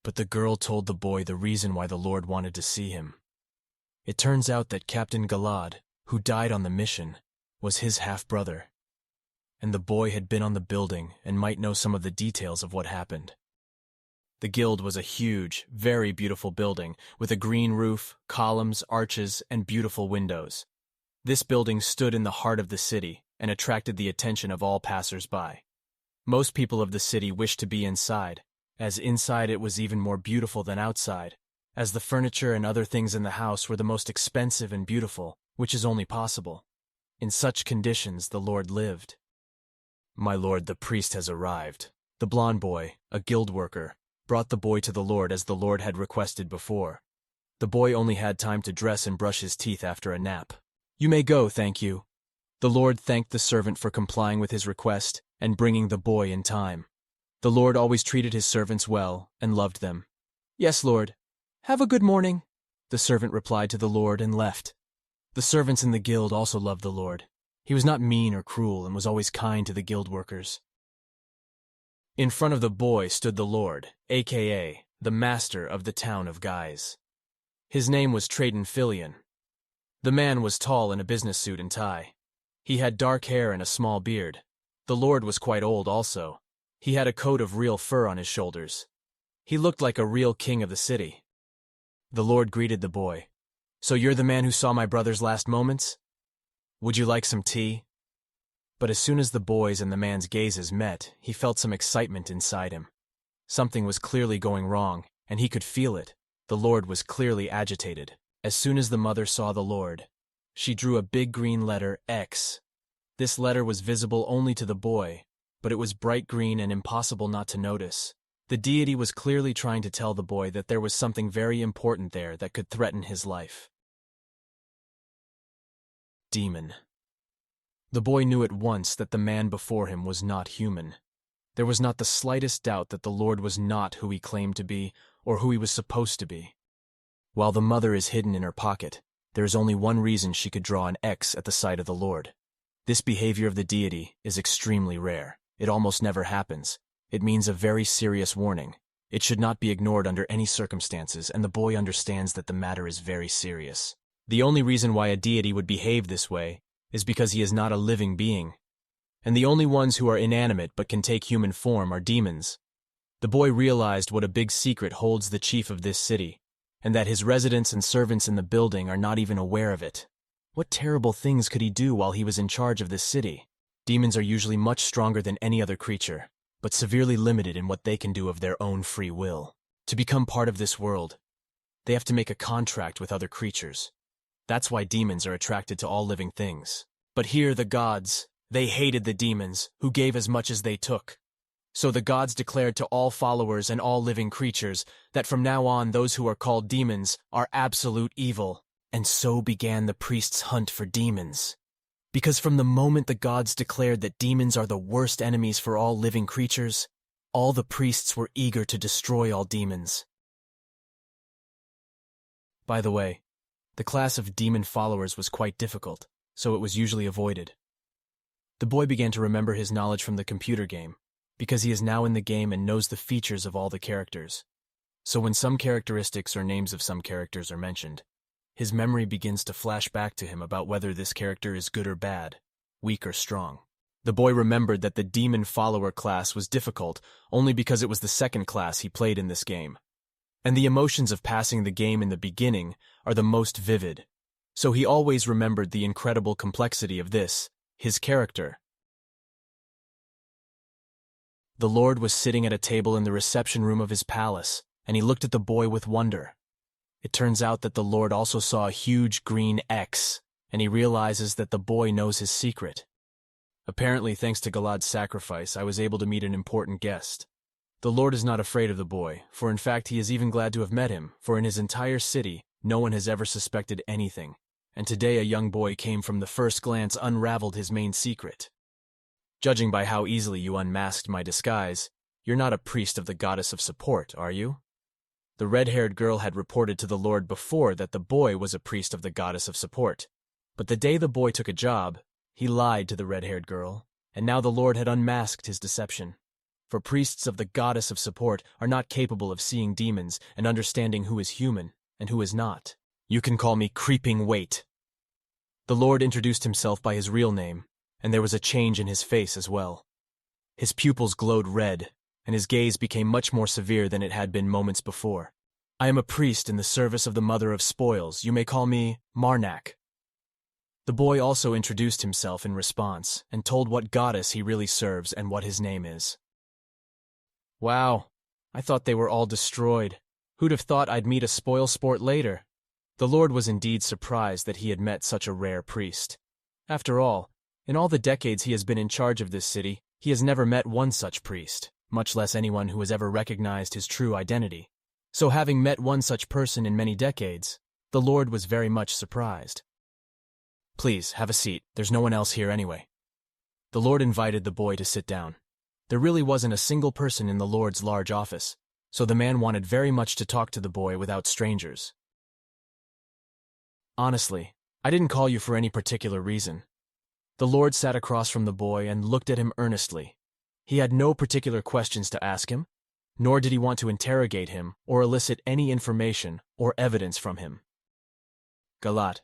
But the girl told the boy the reason why the Lord wanted to see him. It turns out that Captain Galad, who died on the mission, was his half-brother, and the boy had been on the building and might know some of the details of what happened. The guild was a huge, very beautiful building with a green roof, columns, arches, and beautiful windows. This building stood in the heart of the city and attracted the attention of all passers-by. Most people of the city wished to be inside, as inside it was even more beautiful than outside, as the furniture and other things in the house were the most expensive and beautiful, which is only possible. In such conditions the lord lived. "My lord, the priest has arrived." The blond boy, a guild worker, brought the boy to the lord as the lord had requested before. The boy only had time to dress and brush his teeth after a nap. "You may go, thank you." The lord thanked the servant for complying with his request and bringing the boy in time. The lord always treated his servants well and loved them. "Yes, lord. Have a good morning," the servant replied to the lord and left. The servants in the guild also loved the lord. He was not mean or cruel and was always kind to the guild workers. In front of the boy stood the lord, aka the master of the town of Guys. His name was Traden Filion. The man was tall in a business suit and tie. He had dark hair and a small beard. The lord was quite old also. He had a coat of real fur on his shoulders. He looked like a real king of the city. The lord greeted the boy. "So you're the man who saw my brother's last moments? Would you like some tea?" But as soon as the boy's and the man's gazes met, he felt some excitement inside him. Something was clearly going wrong, and he could feel it. The lord was clearly agitated. As soon as the mother saw the lord, she drew a big green letter X. This letter was visible only to the boy, but it was bright green and impossible not to notice. The deity was clearly trying to tell the boy that there was something very important there that could threaten his life. Demon. The boy knew at once that the man before him was not human. There was not the slightest doubt that the lord was not who he claimed to be or who he was supposed to be. While the mother is hidden in her pocket, there is only one reason she could draw an X at the sight of the lord. This behavior of the deity is extremely rare. It almost never happens. It means a very serious warning. It should not be ignored under any circumstances, and the boy understands that the matter is very serious. The only reason why a deity would behave this way is because he is not a living being, and the only ones who are inanimate but can take human form are demons. The boy realized what a big secret holds the chief of this city, and that his residents and servants in the building are not even aware of it. What terrible things could he do while he was in charge of this city? Demons are usually much stronger than any other creature, but severely limited in what they can do of their own free will. To become part of this world, they have to make a contract with other creatures. That's why demons are attracted to all living things. But here the gods, they hated the demons, who gave as much as they took. So the gods declared to all followers and all living creatures that from now on those who are called demons are absolute evil. And so began the priests' hunt for demons. Because from the moment the gods declared that demons are the worst enemies for all living creatures, all the priests were eager to destroy all demons. By the way, the class of demon followers was quite difficult, so it was usually avoided. The boy began to remember his knowledge from the computer game, because he is now in the game and knows the features of all the characters. So when some characteristics or names of some characters are mentioned, his memory begins to flash back to him about whether this character is good or bad, weak or strong. The boy remembered that the demon follower class was difficult only because it was the second class he played in this game. And the emotions of passing the game in the beginning are the most vivid. So he always remembered the incredible complexity of this, his character. The lord was sitting at a table in the reception room of his palace, and he looked at the boy with wonder. It turns out that the lord also saw a huge green X, and he realizes that the boy knows his secret. Apparently, thanks to Galad's sacrifice, I was able to meet an important guest. The lord is not afraid of the boy, for in fact he is even glad to have met him, for in his entire city, no one has ever suspected anything, and today a young boy came from the first glance unraveled his main secret. Judging by how easily you unmasked my disguise, you're not a priest of the goddess of support, are you? The red-haired girl had reported to the lord before that the boy was a priest of the goddess of support, but the day the boy took a job, he lied to the red-haired girl, and now the lord had unmasked his deception. For priests of the goddess of support are not capable of seeing demons and understanding who is human and who is not. You can call me Creeping Weight. The lord introduced himself by his real name, and there was a change in his face as well. His pupils glowed red, and his gaze became much more severe than it had been moments before. I am a priest in the service of the Mother of Spoils. You may call me Marnak. The boy also introduced himself in response and told what goddess he really serves and what his name is. Wow, I thought they were all destroyed. Who'd have thought I'd meet a spoil sport later? The Lord was indeed surprised that he had met such a rare priest. After all, in all the decades he has been in charge of this city, he has never met one such priest, much less anyone who has ever recognized his true identity. So having met one such person in many decades, the Lord was very much surprised. Please, have a seat. There's no one else here anyway. The Lord invited the boy to sit down. There really wasn't a single person in the Lord's large office, so the man wanted very much to talk to the boy without strangers. Honestly, I didn't call you for any particular reason. The Lord sat across from the boy and looked at him earnestly. He had no particular questions to ask him, nor did he want to interrogate him or elicit any information or evidence from him. Galat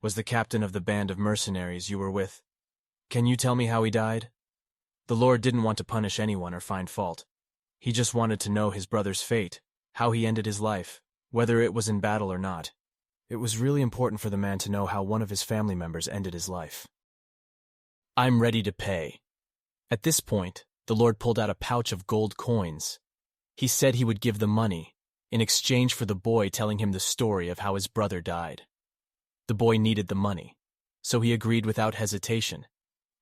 was the captain of the band of mercenaries you were with. Can you tell me how he died? The Lord didn't want to punish anyone or find fault. He just wanted to know his brother's fate, how he ended his life, whether it was in battle or not. It was really important for the man to know how one of his family members ended his life. I'm ready to pay. At this point, the Lord pulled out a pouch of gold coins. He said he would give the money, in exchange for the boy telling him the story of how his brother died. The boy needed the money, so he agreed without hesitation,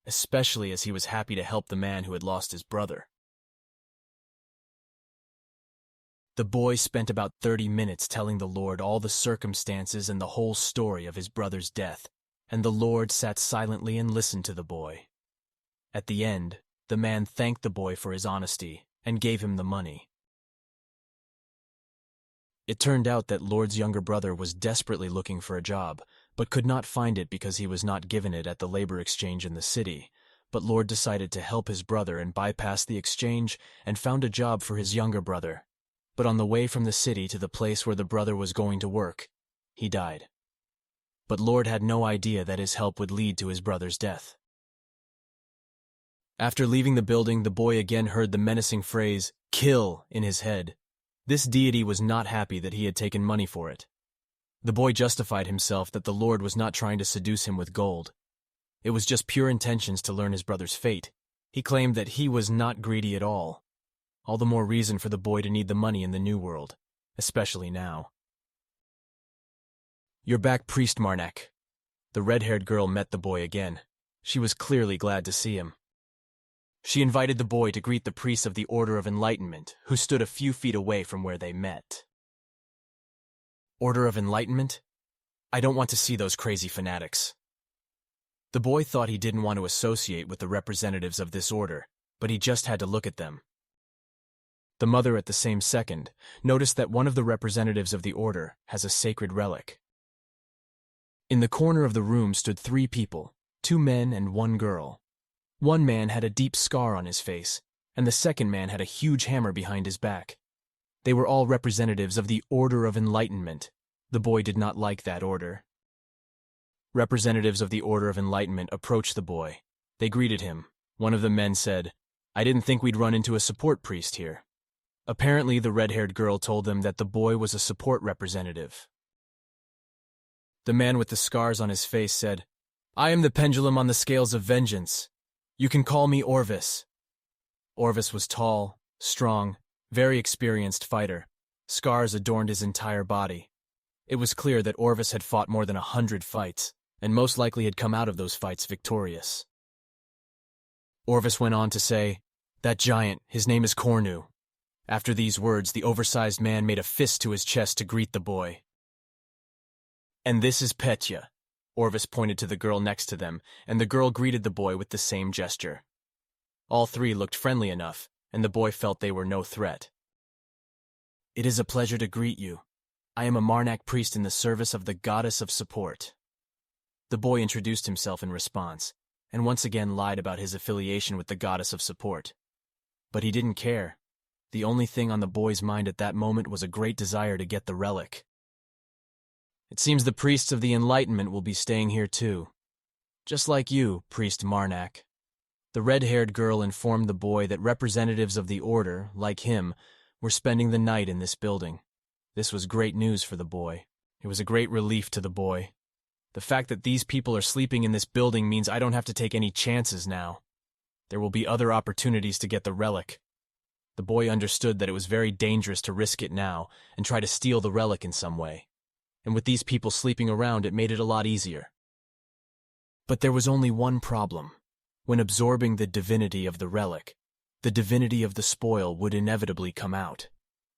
especially as he was happy to help the man who had lost his brother. The boy spent about 30 minutes telling the Lord all the circumstances and the whole story of his brother's death, and the Lord sat silently and listened to the boy. At the end, the man thanked the boy for his honesty and gave him the money. It turned out that Lord's younger brother was desperately looking for a job, but could not find it because he was not given it at the labor exchange in the city. But Lord decided to help his brother and bypass the exchange and found a job for his younger brother. But on the way from the city to the place where the brother was going to work, he died. But Lord had no idea that his help would lead to his brother's death. After leaving the building, the boy again heard the menacing phrase, "Kill," in his head. This deity was not happy that he had taken money for it. The boy justified himself that the Lord was not trying to seduce him with gold. It was just pure intentions to learn his brother's fate. He claimed that he was not greedy at all. All the more reason for the boy to need the money in the new world, especially now. You're back, Priest Marnak. The red-haired girl met the boy again. She was clearly glad to see him. She invited the boy to greet the priest of the Order of Enlightenment, who stood a few feet away from where they met. Order of Enlightenment? I don't want to see those crazy fanatics. The boy thought he didn't want to associate with the representatives of this order, but he just had to look at them. The mother at the same second noticed that one of the representatives of the order has a sacred relic. In the corner of the room stood 3 people, 2 men and 1 girl. One man had a deep scar on his face, and the second man had a huge hammer behind his back. They were all representatives of the Order of Enlightenment. The boy did not like that order. Representatives of the Order of Enlightenment approached the boy. They greeted him. One of the men said, "I didn't think we'd run into a support priest here." Apparently, the red-haired girl told them that the boy was a support representative. The man with the scars on his face said, "I am the pendulum on the scales of vengeance. You can call me Orvis." Orvis was tall, strong, very experienced fighter. Scars adorned his entire body. It was clear that Orvis had fought more than 100 fights, and most likely had come out of those fights victorious. Orvis went on to say, "That giant, his name is Cornu." After these words, the oversized man made a fist to his chest to greet the boy. "And this is Petya." Orvis pointed to the girl next to them, and the girl greeted the boy with the same gesture. All 3 looked friendly enough, and the boy felt they were no threat. "It is a pleasure to greet you. I am a Marnak priest in the service of the Goddess of Support." The boy introduced himself in response, and once again lied about his affiliation with the Goddess of Support. But he didn't care. The only thing on the boy's mind at that moment was a great desire to get the relic. "It seems the priests of the Enlightenment will be staying here too. Just like you, Priest Marnak." The red-haired girl informed the boy that representatives of the order, like him, were spending the night in this building. This was great news for the boy. It was a great relief to the boy. The fact that these people are sleeping in this building means I don't have to take any chances now. There will be other opportunities to get the relic. The boy understood that it was very dangerous to risk it now and try to steal the relic in some way. And with these people sleeping around, it made it a lot easier. But there was only one problem. When absorbing the divinity of the relic, the divinity of the spoil would inevitably come out.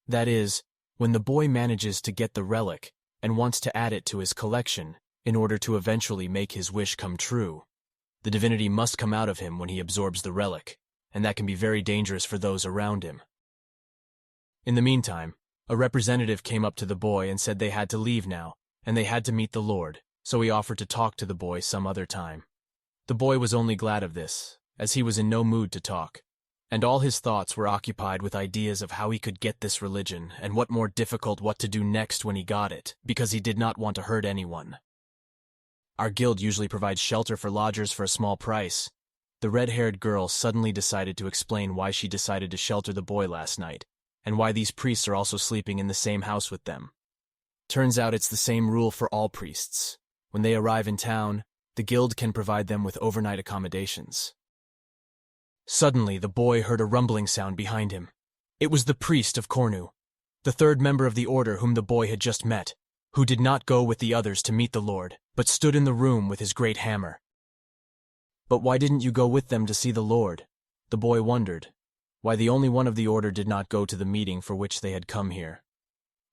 That is, when the boy manages to get the relic and wants to add it to his collection in order to eventually make his wish come true, the divinity must come out of him when he absorbs the relic, and that can be very dangerous for those around him. In the meantime, a representative came up to the boy and said they had to leave now, and they had to meet the Lord, so he offered to talk to the boy some other time. The boy was only glad of this, as he was in no mood to talk, and all his thoughts were occupied with ideas of how he could get this religion and what more difficult what to do next when he got it, because he did not want to hurt anyone. Our guild usually provides shelter for lodgers for a small price. The red-haired girl suddenly decided to explain why she decided to shelter the boy last night, and why these priests are also sleeping in the same house with them. Turns out it's the same rule for all priests. When they arrive in town, the guild can provide them with overnight accommodations. Suddenly, the boy heard a rumbling sound behind him. It was the priest of Cornu, the third member of the order whom the boy had just met, who did not go with the others to meet the Lord, but stood in the room with his great hammer. But why didn't you go with them to see the Lord? The boy wondered. Why the only one of the order did not go to the meeting for which they had come here.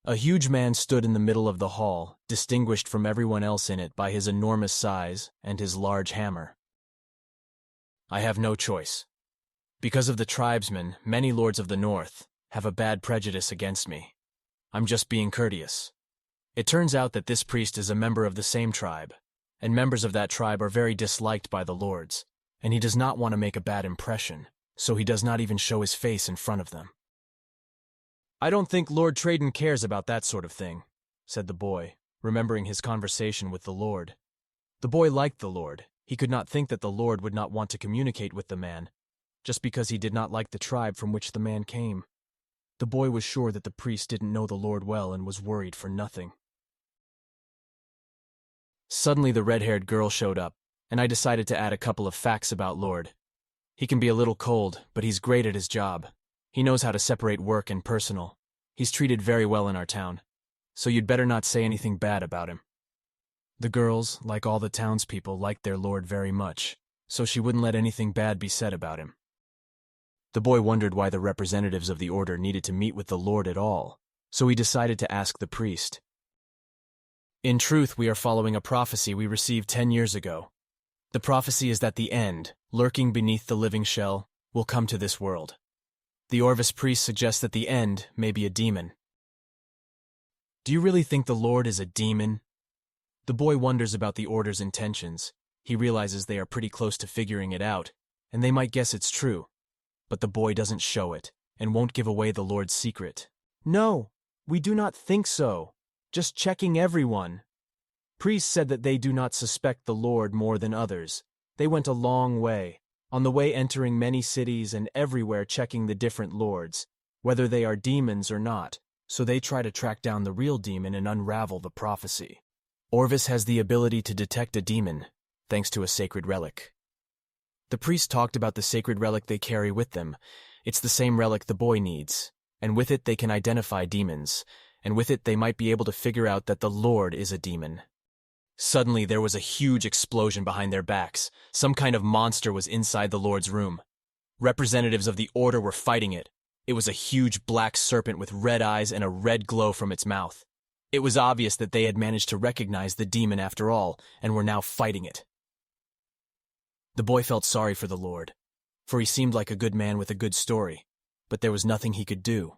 A huge man stood in the middle of the hall, distinguished from everyone else in it by his enormous size and his large hammer. I have no choice. Because of the tribesmen, many lords of the north have a bad prejudice against me. I'm just being courteous. It turns out that this priest is a member of the same tribe, and members of that tribe are very disliked by the lords, and he does not want to make a bad impression, so he does not even show his face in front of them. I don't think Lord Traden cares about that sort of thing, said the boy, remembering his conversation with the Lord. The boy liked the Lord. He could not think that the Lord would not want to communicate with the man, just because he did not like the tribe from which the man came. The boy was sure that the priest didn't know the Lord well and was worried for nothing. Suddenly the red-haired girl showed up, and I decided to add a couple of facts about Lord. He can be a little cold, but he's great at his job. He knows how to separate work and personal. He's treated very well in our town, so you'd better not say anything bad about him. The girls, like all the townspeople, liked their Lord very much, so she wouldn't let anything bad be said about him. The boy wondered why the representatives of the order needed to meet with the Lord at all, so he decided to ask the priest. In truth, we are following a prophecy we received 10 years ago. The prophecy is that the end, lurking beneath the living shell, will come to this world. The Orvis priest suggests that the end may be a demon. Do you really think the Lord is a demon? The boy wonders about the order's intentions. He realizes they are pretty close to figuring it out, and they might guess it's true. But the boy doesn't show it, and won't give away the Lord's secret. No, we do not think so. Just checking everyone. Priests said that they do not suspect the Lord more than others. They went a long way, on the way entering many cities and everywhere checking the different lords, whether they are demons or not, so they try to track down the real demon and unravel the prophecy. Orvis has the ability to detect a demon, thanks to a sacred relic. The priest talked about the sacred relic they carry with them. It's the same relic the boy needs, and with it they can identify demons, and with it they might be able to figure out that the Lord is a demon. Suddenly there was a huge explosion behind their backs. Some kind of monster was inside the Lord's room. Representatives of the order were fighting it. It was a huge black serpent with red eyes and a red glow from its mouth. It was obvious that they had managed to recognize the demon after all, and were now fighting it. The boy felt sorry for the Lord, for he seemed like a good man with a good story, but there was nothing he could do.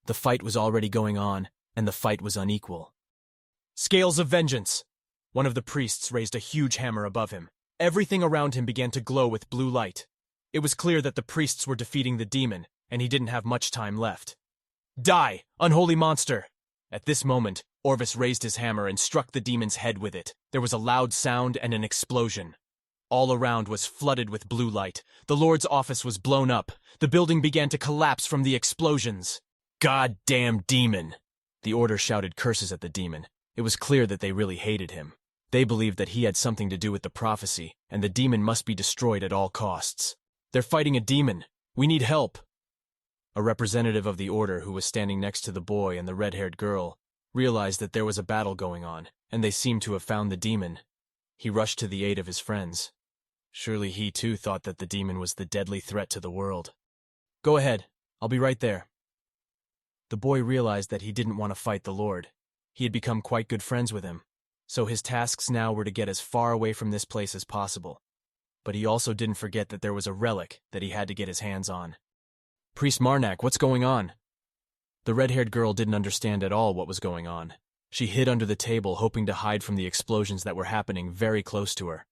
The fight was already going on, and the fight was unequal. Scales of vengeance! One of the priests raised a huge hammer above him. Everything around him began to glow with blue light. It was clear that the priests were defeating the demon, and he didn't have much time left. Die, unholy monster! At this moment, Orvis raised his hammer and struck the demon's head with it. There was a loud sound and an explosion. All around was flooded with blue light. The Lord's office was blown up. The building began to collapse from the explosions. Goddamn demon! The order shouted curses at the demon. It was clear that they really hated him. They believed that he had something to do with the prophecy, and the demon must be destroyed at all costs. They're fighting a demon. We need help. A representative of the order who was standing next to the boy and the red-haired girl realized that there was a battle going on, and they seemed to have found the demon. He rushed to the aid of his friends. Surely he too thought that the demon was the deadly threat to the world. Go ahead, I'll be right there. The boy realized that he didn't want to fight the Lord. He had become quite good friends with him, so his tasks now were to get as far away from this place as possible. But he also didn't forget that there was a relic that he had to get his hands on. Priest Marnak, what's going on? The red-haired girl didn't understand at all what was going on. She hid under the table, hoping to hide from the explosions that were happening very close to her.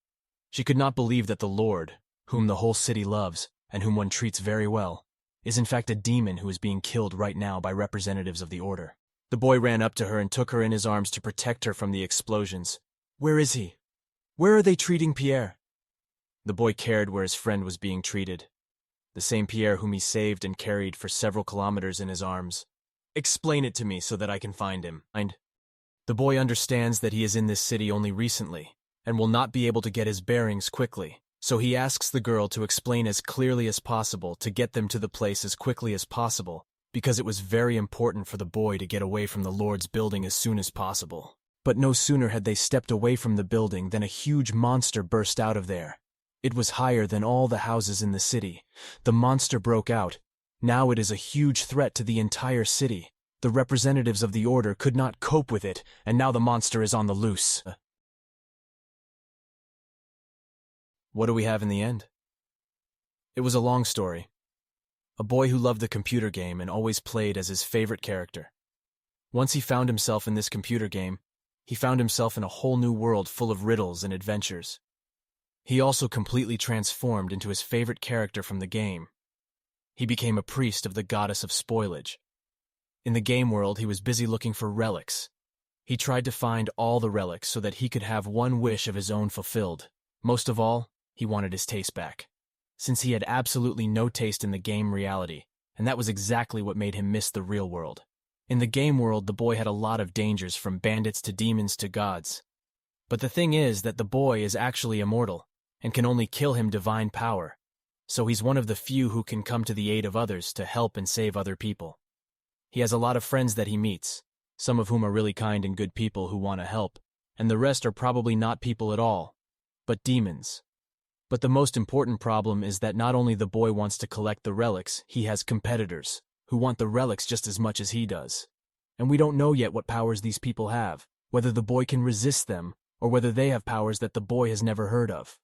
She could not believe that the Lord, whom the whole city loves, and whom one treats very well, is in fact a demon who is being killed right now by representatives of the Order. The boy ran up to her and took her in his arms to protect her from the explosions. Where is he? Where are they treating Pierre? The boy cared where his friend was being treated. The same Pierre whom he saved and carried for several kilometers in his arms. Explain it to me so that I can find him. The boy understands that he is in this city only recently, and will not be able to get his bearings quickly, so he asks the girl to explain as clearly as possible to get them to the place as quickly as possible, because it was very important for the boy to get away from the Lord's building as soon as possible. But no sooner had they stepped away from the building than a huge monster burst out of there. It was higher than all the houses in the city. The monster broke out. Now it is a huge threat to the entire city. The representatives of the Order could not cope with it, and now the monster is on the loose. What do we have in the end? It was a long story. A boy who loved the computer game and always played as his favorite character. Once he found himself in this computer game, he found himself in a whole new world full of riddles and adventures. He also completely transformed into his favorite character from the game. He became a priest of the goddess of spoilage. In the game world, he was busy looking for relics. He tried to find all the relics so that he could have one wish of his own fulfilled. Most of all, he wanted his taste back, since he had absolutely no taste in the game reality, and that was exactly what made him miss the real world. In the game world, the boy had a lot of dangers, from bandits to demons to gods. But the thing is that the boy is actually immortal, and can only kill him divine power, so he's one of the few who can come to the aid of others to help and save other people. He has a lot of friends that he meets, some of whom are really kind and good people who want to help, and the rest are probably not people at all, but demons. But the most important problem is that not only the boy wants to collect the relics, he has competitors who want the relics just as much as he does. And we don't know yet what powers these people have, whether the boy can resist them, or whether they have powers that the boy has never heard of.